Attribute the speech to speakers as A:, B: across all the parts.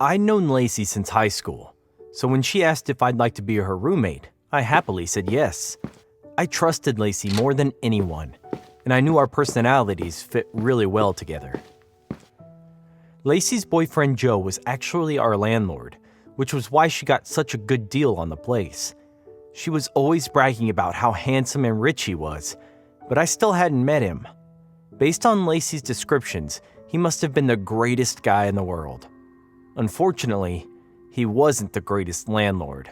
A: I'd known Lacey since high school, so when she asked if I'd like to be her roommate, I happily said yes. I trusted Lacey more than anyone, and I knew our personalities fit really well together. Lacey's boyfriend Joe was actually our landlord, which was why she got such a good deal on the place. She was always bragging about how handsome and rich he was, but I still hadn't met him. Based on Lacey's descriptions, he must have been the greatest guy in the world. Unfortunately, he wasn't the greatest landlord.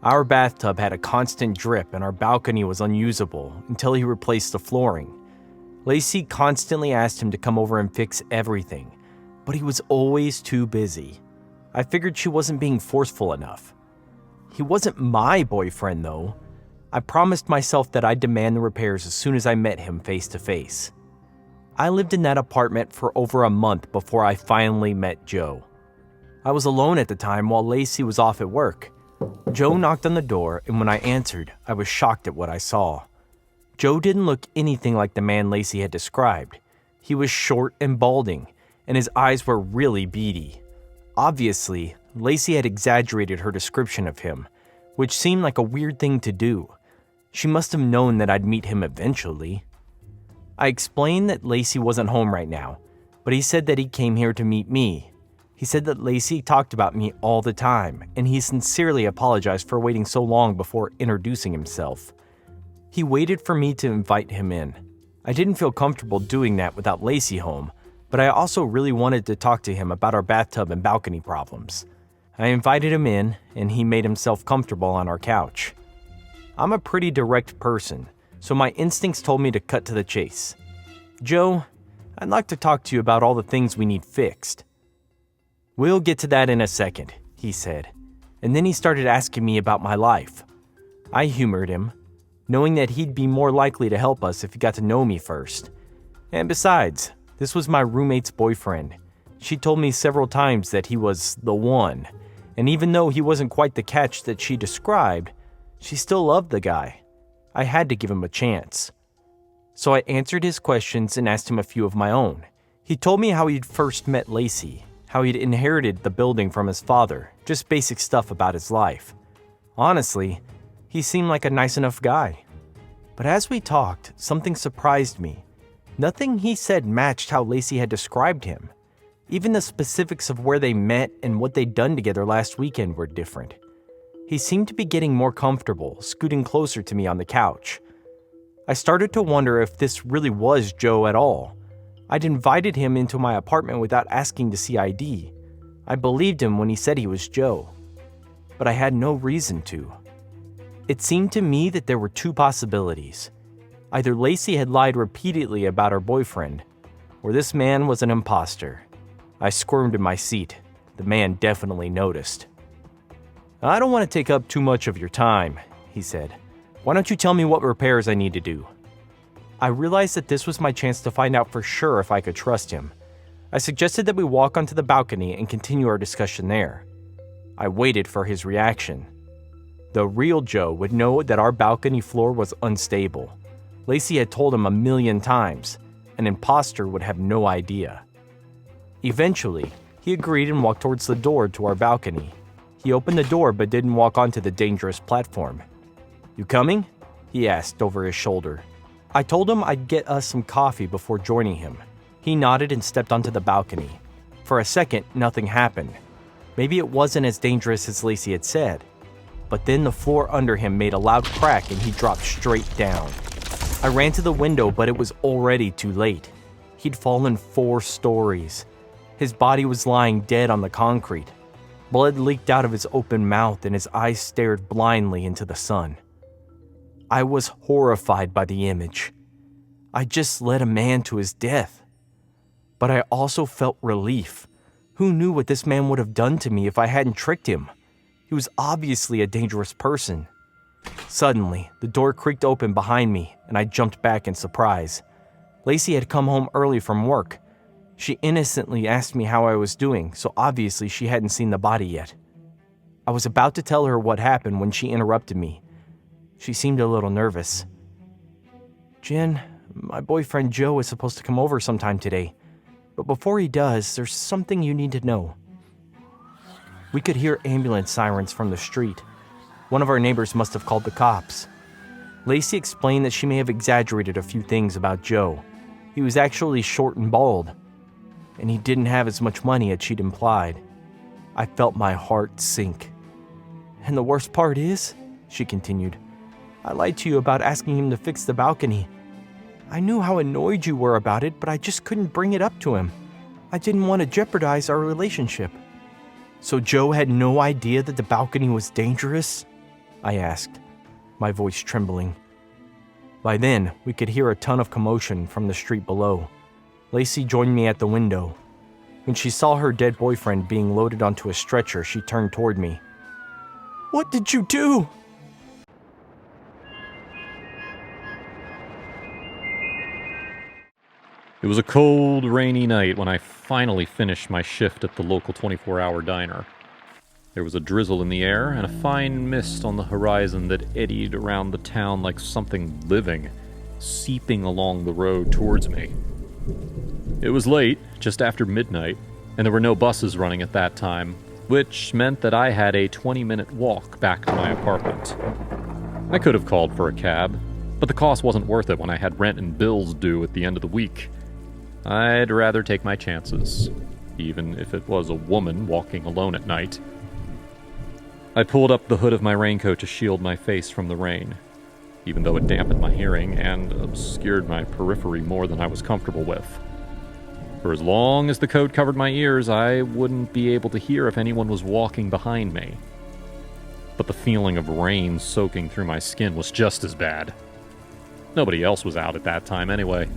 A: Our bathtub had a constant drip and our balcony was unusable until he replaced the flooring. Lacey constantly asked him to come over and fix everything, but he was always too busy. I figured she wasn't being forceful enough. He wasn't my boyfriend, though. I promised myself that I'd demand the repairs as soon as I met him face to face. I lived in that apartment for over a month before I finally met Joe. I was alone at the time while Lacey was off at work. Joe knocked on the door, and when I answered, I was shocked at what I saw. Joe didn't look anything like the man Lacey had described. He was short and balding, and his eyes were really beady. Obviously, Lacey had exaggerated her description of him, which seemed like a weird thing to do. She must have known that I'd meet him eventually. I explained that Lacey wasn't home right now, but he said that he came here to meet me. He said that Lacey talked about me all the time, and he sincerely apologized for waiting so long before introducing himself. He waited for me to invite him in. I didn't feel comfortable doing that without Lacey home, but I also really wanted to talk to him about our bathtub and balcony problems. I invited him in, and he made himself comfortable on our couch. I'm a pretty direct person, so my instincts told me to cut to the chase. Joe, I'd like to talk to you about all the things we need fixed. We'll get to that in a second, he said, and then he started asking me about my life. I humored him, knowing that he'd be more likely to help us if he got to know me first. And besides, this was my roommate's boyfriend. She told me several times that he was the one, and even though he wasn't quite the catch that she described, she still loved the guy. I had to give him a chance. So I answered his questions and asked him a few of my own. He told me how he'd first met Lacey, how he'd inherited the building from his father, just basic stuff about his life. Honestly, he seemed like a nice enough guy. But as we talked, something surprised me. Nothing he said matched how Lacey had described him. Even the specifics of where they met and what they'd done together last weekend were different. He seemed to be getting more comfortable, scooting closer to me on the couch. I started to wonder if this really was Joe at all. I'd invited him into my apartment without asking to see ID. I believed him when he said he was Joe, but I had no reason to. It seemed to me that there were two possibilities. Either Lacey had lied repeatedly about her boyfriend, or this man was an imposter. I squirmed in my seat. The man definitely noticed. I don't want to take up too much of your time, he said. Why don't you tell me what repairs I need to do? I realized that this was my chance to find out for sure if I could trust him. I suggested that we walk onto the balcony and continue our discussion there. I waited for his reaction. The real Joe would know that our balcony floor was unstable. Lacey had told him 1,000,000 times. An imposter would have no idea. Eventually, he agreed and walked towards the door to our balcony. He opened the door but didn't walk onto the dangerous platform. You coming? He asked over his shoulder. I told him I'd get us some coffee before joining him. He nodded and stepped onto the balcony. For a second, nothing happened. Maybe it wasn't as dangerous as Lacey had said. But then the floor under him made a loud crack and he dropped straight down. I ran to the window, but it was already too late. He'd fallen 4 stories. His body was lying dead on the concrete. Blood leaked out of his open mouth and his eyes stared blindly into the sun. I was horrified by the image. I just led a man to his death. But I also felt relief. Who knew what this man would have done to me if I hadn't tricked him? He was obviously a dangerous person. Suddenly, the door creaked open behind me, and I jumped back in surprise. Lacey had come home early from work. She innocently asked me how I was doing, so obviously she hadn't seen the body yet. I was about to tell her what happened when she interrupted me. She seemed a little nervous. Jen, my boyfriend Joe is supposed to come over sometime today, but before he does, there's something you need to know. We could hear ambulance sirens from the street. One of our neighbors must have called the cops. Lacey explained that she may have exaggerated a few things about Joe. He was actually short and bald, and he didn't have as much money as she'd implied. I felt my heart sink. And the worst part is, she continued, I lied to you about asking him to fix the balcony. I knew how annoyed you were about it, but I just couldn't bring it up to him. I didn't want to jeopardize our relationship. So Joe had no idea that the balcony was dangerous? I asked, my voice trembling. By then, we could hear a ton of commotion from the street below. Lacey joined me at the window. When she saw her dead boyfriend being loaded onto a stretcher, she turned toward me. What did you do?
B: It was a cold, rainy night when I finally finished my shift at the local 24-hour diner. There was a drizzle in the air and a fine mist on the horizon that eddied around the town like something living, seeping along the road towards me. It was late, just after midnight, and there were no buses running at that time, which meant that I had a 20-minute walk back to my apartment. I could have called for a cab, but the cost wasn't worth it when I had rent and bills due at the end of the week. I'd rather take my chances, even if it was a woman walking alone at night. I pulled up the hood of my raincoat to shield my face from the rain, even though it dampened my hearing and obscured my periphery more than I was comfortable with. For as long as the coat covered my ears, I wouldn't be able to hear if anyone was walking behind me. But the feeling of rain soaking through my skin was just as bad. Nobody else was out at that time anyway.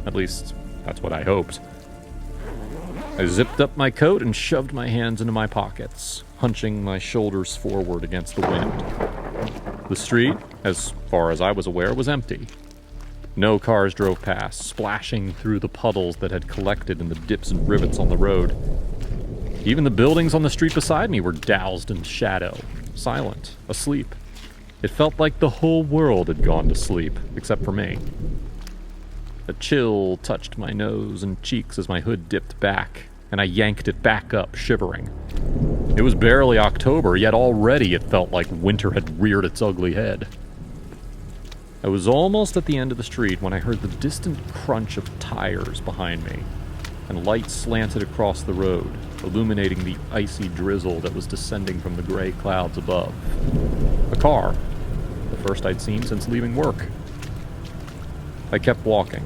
B: At least, that's what I hoped. I zipped up my coat and shoved my hands into my pockets, hunching my shoulders forward against the wind. The street, as far as I was aware, was empty. No cars drove past, splashing through the puddles that had collected in the dips and rivets on the road. Even the buildings on the street beside me were doused in shadow, silent, asleep. It felt like the whole world had gone to sleep, except for me. A chill touched my nose and cheeks as my hood dipped back, and I yanked it back up, shivering. It was barely October, yet already it felt like winter had reared its ugly head. I was almost at the end of the street when I heard the distant crunch of tires behind me, and lights slanted across the road, illuminating the icy drizzle that was descending from the gray clouds above. A car, the first I'd seen since leaving work. I kept walking,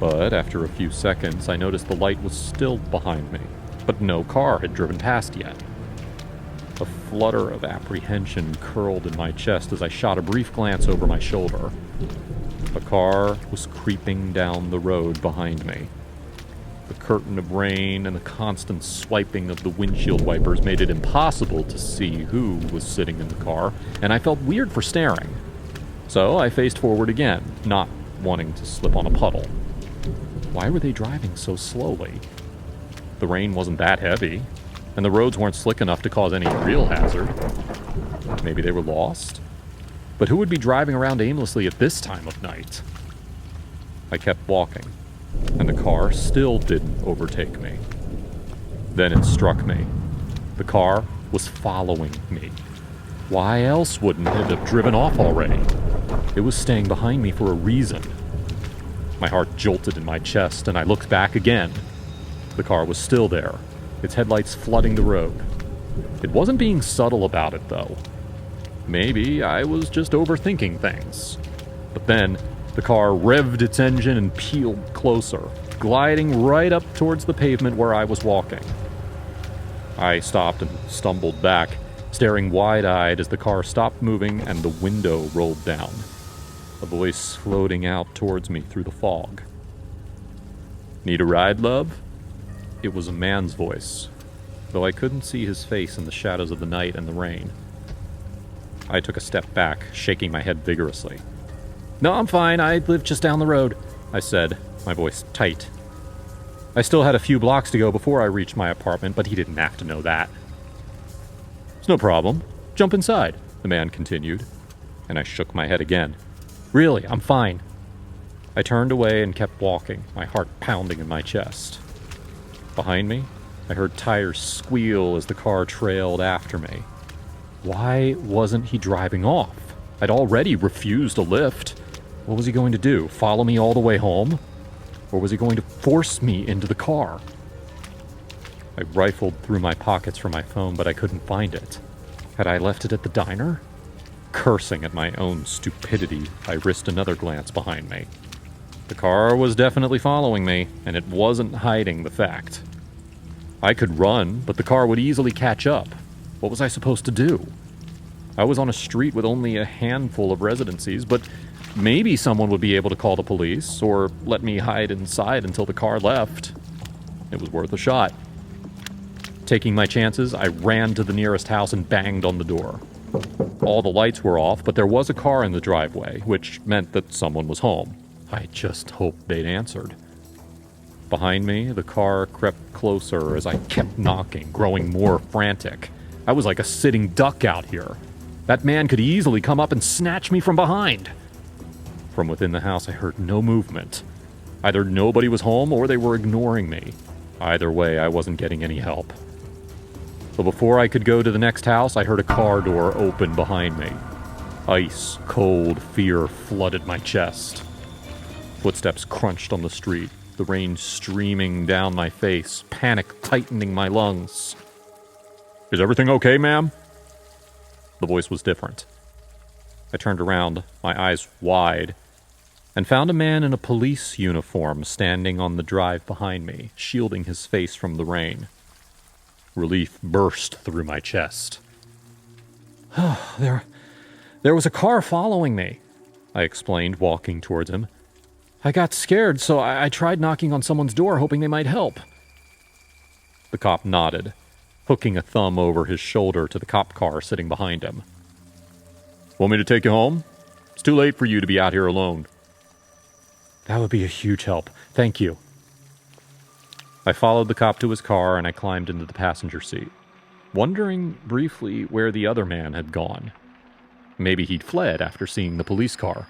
B: but after a few seconds I noticed the light was still behind me, but no car had driven past yet. A flutter of apprehension curled in my chest as I shot a brief glance over my shoulder. A car was creeping down the road behind me. The curtain of rain and the constant swiping of the windshield wipers made it impossible to see who was sitting in the car, and I felt weird for staring. So I faced forward again, not wanting to slip on a puddle. Why were they driving so slowly? The rain wasn't that heavy, and the roads weren't slick enough to cause any real hazard. Maybe they were lost? But who would be driving around aimlessly at this time of night? I kept walking, and the car still didn't overtake me. Then it struck me. The car was following me. Why else wouldn't it have driven off already? It was staying behind me for a reason. My heart jolted in my chest, and I looked back again. The car was still there, its headlights flooding the road. It wasn't being subtle about it, though. Maybe I was just overthinking things. But then, the car revved its engine and peeled closer, gliding right up towards the pavement where I was walking. I stopped and stumbled back, staring wide-eyed as the car stopped moving and the window rolled down, a voice floating out towards me through the fog. "Need a ride, love?" It was a man's voice, though I couldn't see his face in the shadows of the night and the rain. I took a step back, shaking my head vigorously. "No, I'm fine. I live just down the road," I said, my voice tight. I still had a few blocks to go before I reached my apartment, but he didn't have to know that. "It's no problem. Jump inside," the man continued, and I shook my head again. "Really, I'm fine." I turned away and kept walking, my heart pounding in my chest. Behind me, I heard tires squeal as the car trailed after me. Why wasn't he driving off? I'd already refused a lift. What was he going to do? Follow me all the way home? Or was he going to force me into the car? I rifled through my pockets for my phone, but I couldn't find it. Had I left it at the diner? Cursing at my own stupidity, I risked another glance behind me. The car was definitely following me, and it wasn't hiding the fact. I could run, but the car would easily catch up. What was I supposed to do? I was on a street with only a handful of residencies, but maybe someone would be able to call the police, or let me hide inside until the car left. It was worth a shot. Taking my chances, I ran to the nearest house and banged on the door. All the lights were off, but there was a car in the driveway, which meant that someone was home. I just hoped they'd answered. Behind me, the car crept closer as I kept knocking, growing more frantic. I was like a sitting duck out here. That man could easily come up and snatch me from behind. From within the house, I heard no movement. Either nobody was home or they were ignoring me. Either way, I wasn't getting any help. But before I could go to the next house, I heard a car door open behind me. Ice cold fear flooded my chest. Footsteps crunched on the street, the rain streaming down my face, panic tightening my lungs. "Is everything okay, ma'am?" The voice was different. I turned around, my eyes wide, and found a man in a police uniform standing on the drive behind me, shielding his face from the rain. Relief burst through my chest. There was a car following me," I explained, walking towards him. "I got scared, so I tried knocking on someone's door, hoping they might help." The cop nodded, hooking a thumb over his shoulder to the cop car sitting behind him. "Want me to take you home? It's too late for you to be out here alone." "That would be a huge help. Thank you." I followed the cop to his car and I climbed into the passenger seat, wondering briefly where the other man had gone. Maybe he'd fled after seeing the police car.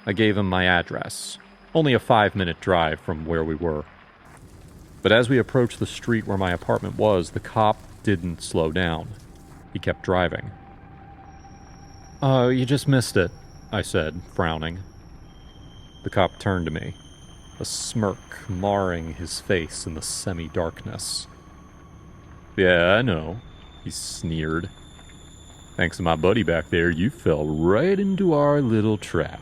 B: I gave him my address, only a 5-minute drive from where we were. But as we approached the street where my apartment was, the cop didn't slow down. He kept driving. "Oh, you just missed it," I said, frowning. The cop turned to me, a smirk marring his face in the semi-darkness. "Yeah, I know," he sneered. "Thanks to my buddy back there, you fell right into our little trap."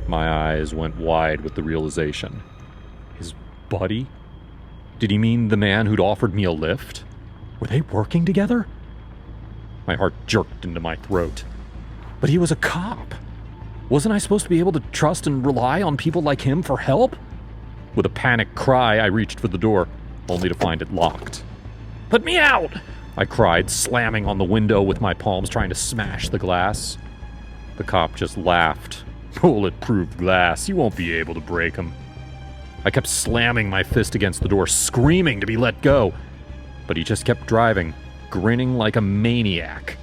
B: My eyes went wide with the realization. His buddy? Did he mean the man who'd offered me a lift? Were they working together? My heart jerked into my throat. But he was a cop. Wasn't I supposed to be able to trust and rely on people like him for help? With a panicked cry, I reached for the door, only to find it locked. "Put me out!" I cried, slamming on the window with my palms, trying to smash the glass. The cop just laughed. "Bulletproof glass, you won't be able to break them." I kept slamming my fist against the door, screaming to be let go. But he just kept driving, grinning like a maniac.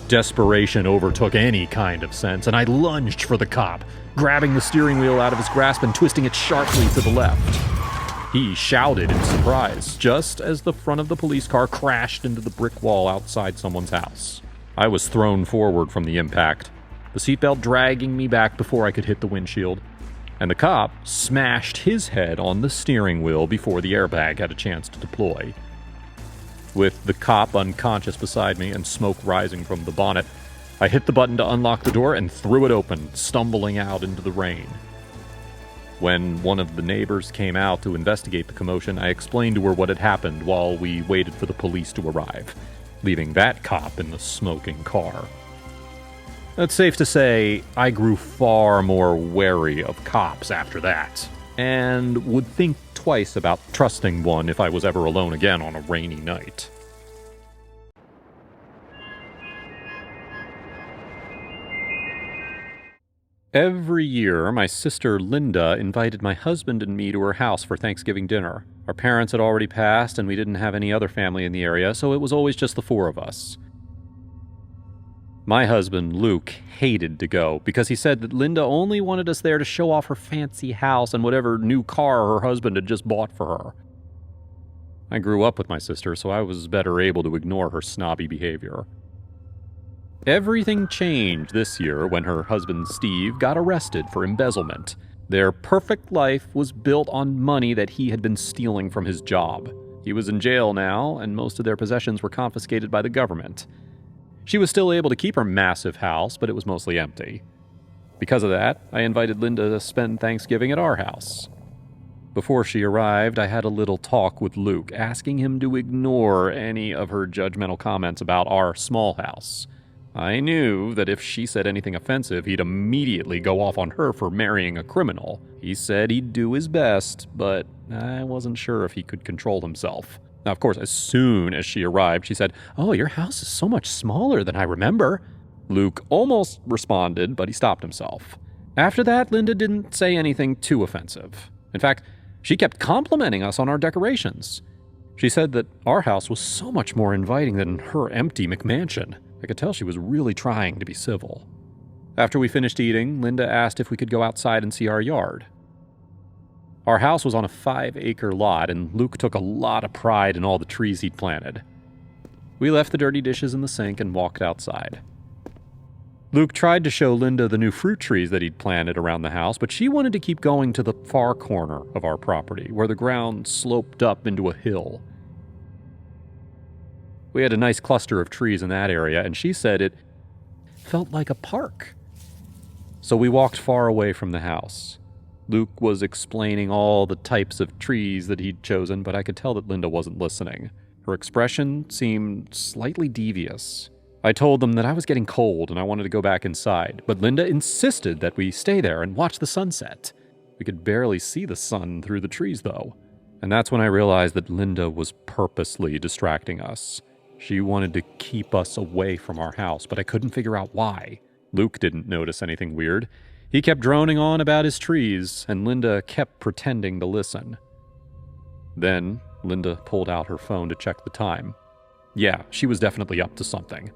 B: Desperation overtook any kind of sense, and I lunged for the cop, grabbing the steering wheel out of his grasp and twisting it sharply to the left. He shouted in surprise, just as the front of the police car crashed into the brick wall outside someone's house. I was thrown forward from the impact, the seatbelt dragging me back before I could hit the windshield, and the cop smashed his head on the steering wheel before the airbag had a chance to deploy. With the cop unconscious beside me and smoke rising from the bonnet, I hit the button to unlock the door and threw it open, stumbling out into the rain. When one of the neighbors came out to investigate the commotion, I explained to her what had happened while we waited for the police to arrive, leaving that cop in the smoking car. It's safe to say I grew far more wary of cops after that, and would think twice about trusting one if I was ever alone again on a rainy night. Every year, my sister Linda invited my husband and me to her house for Thanksgiving dinner. Our parents had already passed, and we didn't have any other family in the area, so it was always just the four of us. My husband, Luke, hated to go because he said that Linda only wanted us there to show off her fancy house and whatever new car her husband had just bought for her. I grew up with my sister, so I was better able to ignore her snobby behavior. Everything changed this year when her husband Steve got arrested for embezzlement. Their perfect life was built on money that he had been stealing from his job. He was in jail now, and most of their possessions were confiscated by the government. She was still able to keep her massive house, but it was mostly empty. Because of that, I invited Linda to spend Thanksgiving at our house. Before she arrived, I had a little talk with Luke, asking him to ignore any of her judgmental comments about our small house. I knew that if she said anything offensive, he'd immediately go off on her for marrying a criminal. He said he'd do his best, but I wasn't sure if he could control himself. Now, of course, as soon as she arrived, she said, "Oh, your house is so much smaller than I remember." Luke almost responded, but he stopped himself. After that, Linda didn't say anything too offensive. In fact, she kept complimenting us on our decorations. She said that our house was so much more inviting than her empty McMansion. I could tell she was really trying to be civil. After we finished eating, Linda asked if we could go outside and see our yard. Our house was on a 5-acre lot, and Luke took a lot of pride in all the trees he'd planted. We left the dirty dishes in the sink and walked outside. Luke tried to show Linda the new fruit trees that he'd planted around the house, but she wanted to keep going to the far corner of our property, where the ground sloped up into a hill. We had a nice cluster of trees in that area, and she said it felt like a park. So we walked far away from the house. Luke was explaining all the types of trees that he'd chosen, but I could tell that Linda wasn't listening. Her expression seemed slightly devious. I told them that I was getting cold and I wanted to go back inside, but Linda insisted that we stay there and watch the sunset. We could barely see the sun through the trees, though. And that's when I realized that Linda was purposely distracting us. She wanted to keep us away from our house, but I couldn't figure out why. Luke didn't notice anything weird. He kept droning on about his trees, and Linda kept pretending to listen. Then, Linda pulled out her phone to check the time. Yeah, she was definitely up to something.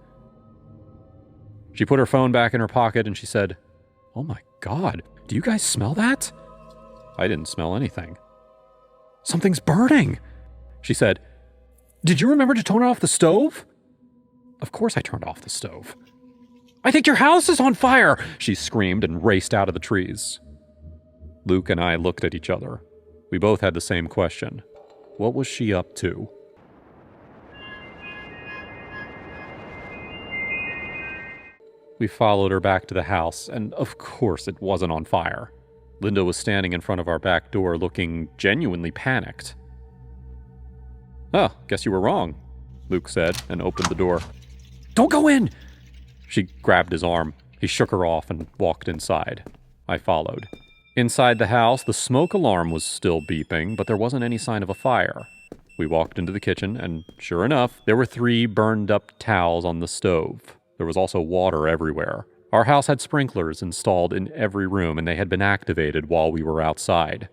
B: She put her phone back in her pocket and she said, "Oh my God, do you guys smell that?" I didn't smell anything. "Something's burning," she said. "Did you remember to turn off the stove?" Of course I turned off the stove. "I think your house is on fire!" she screamed and raced out of the trees. Luke and I looked at each other. We both had the same question. What was she up to? We followed her back to the house, and of course it wasn't on fire. Linda was standing in front of our back door looking genuinely panicked. "Oh, guess you were wrong," Luke said, and opened the door. "Don't go in!" She grabbed his arm. He shook her off and walked inside. I followed. Inside the house, the smoke alarm was still beeping, but there wasn't any sign of a fire. We walked into the kitchen, and sure enough, there were 3 burned-up towels on the stove. There was also water everywhere. Our house had sprinklers installed in every room, and they had been activated while we were outside.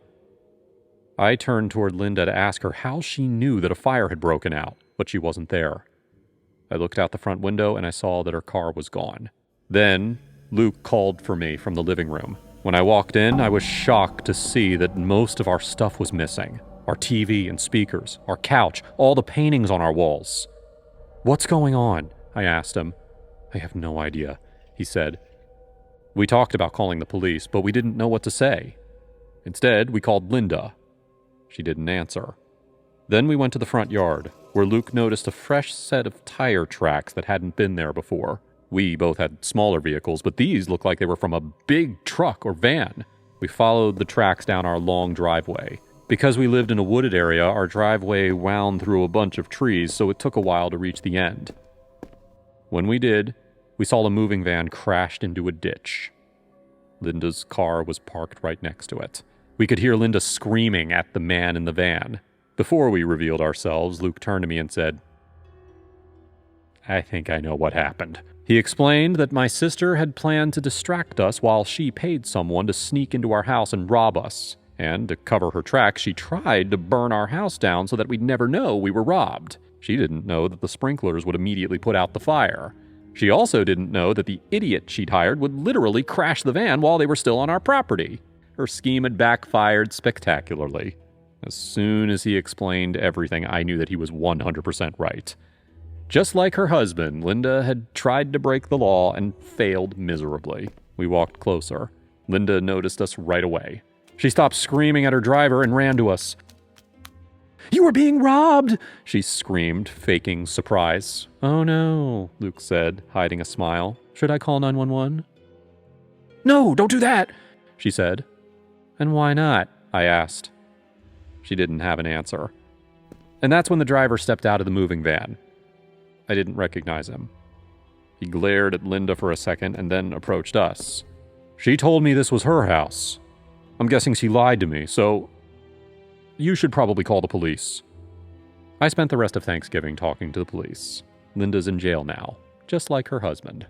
B: I turned toward Linda to ask her how she knew that a fire had broken out, but she wasn't there. I looked out the front window and I saw that her car was gone. Then, Luke called for me from the living room. When I walked in, I was shocked to see that most of our stuff was missing. Our TV and speakers, our couch, all the paintings on our walls. "What's going on?" I asked him. "I have no idea," he said. We talked about calling the police, but we didn't know what to say. Instead, we called Linda. She didn't answer. Then we went to the front yard, where Luke noticed a fresh set of tire tracks that hadn't been there before. We both had smaller vehicles, but these looked like they were from a big truck or van. We followed the tracks down our long driveway. Because we lived in a wooded area, our driveway wound through a bunch of trees, so it took a while to reach the end. When we did, we saw a moving van crashed into a ditch. Linda's car was parked right next to it. We could hear Linda screaming at the man in the van. Before we revealed ourselves, Luke turned to me and said, "I think I know what happened." He explained that my sister had planned to distract us while she paid someone to sneak into our house and rob us. And to cover her tracks, she tried to burn our house down so that we'd never know we were robbed. She didn't know that the sprinklers would immediately put out the fire. She also didn't know that the idiot she'd hired would literally crash the van while they were still on our property. Her scheme had backfired spectacularly. As soon as he explained everything, I knew that he was 100% right. Just like her husband, Linda had tried to break the law and failed miserably. We walked closer. Linda noticed us right away. She stopped screaming at her driver and ran to us. "You were being robbed!" she screamed, faking surprise. "Oh no," Luke said, hiding a smile. "Should I call 911? "No, don't do that," she said. "And why not?" I asked. She didn't have an answer. And that's when the driver stepped out of the moving van. I didn't recognize him. He glared at Linda for a second and then approached us. "She told me this was her house. I'm guessing she lied to me, so you should probably call the police." I spent the rest of Thanksgiving talking to the police. Linda's in jail now, just like her husband.